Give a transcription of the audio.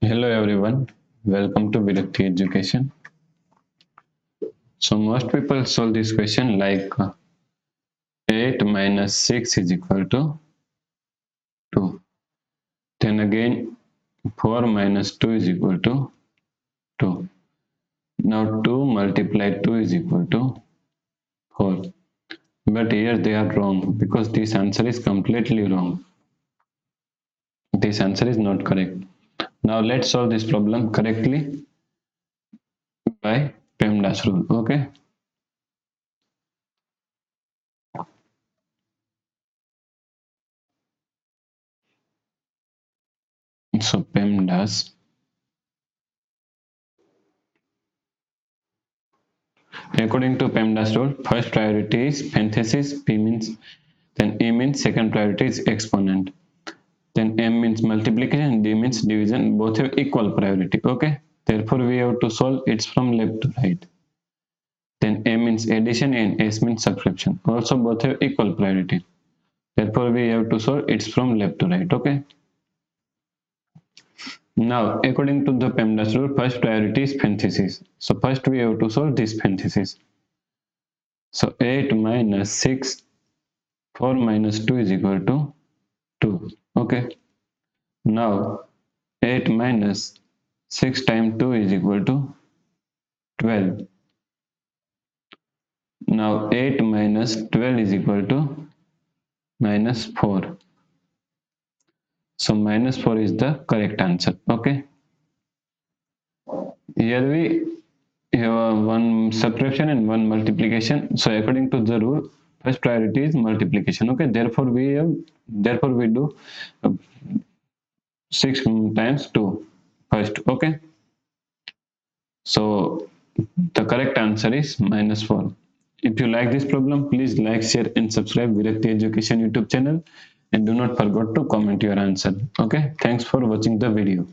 Hello everyone, welcome to Virakti Education. So most people solve this question like 8 minus 6 is equal to 2. Then again 4 minus 2 is equal to 2. Now 2 multiplied 2 is equal to 4. But here they are wrong because this answer is completely wrong. This answer is not correct. Now let's solve this problem correctly by PEMDAS rule. Okay. So PEMDAS. According to PEMDAS rule, first priority is parenthesis, P means, then E means second priority is exponent. Then M means multiplication, D means division, both have equal priority. Okay. Therefore, we have to solve it from left to right. Then A means addition and S means subtraction. Also, both have equal priority. Therefore, we have to solve it from left to right. Okay. Now, according to the PEMDAS rule, first priority is parenthesis. So, first we have to solve this parenthesis. So, 8 minus 6, 4 minus 2 is equal to 2. Okay. Now, 8 minus 6 times 2 is equal to 12. Now 8 minus 12 is equal to minus 4. So minus 4 is the correct answer. Okay. Here we have one subtraction and one multiplication. So according to the rule, first priority is multiplication. Okay. Therefore we do 6 times 2 first. Okay. So the correct answer is minus 4. If you like this problem, please like, share and subscribe Virakti Education YouTube channel, and do not forget to comment your answer. Okay, thanks for watching the video.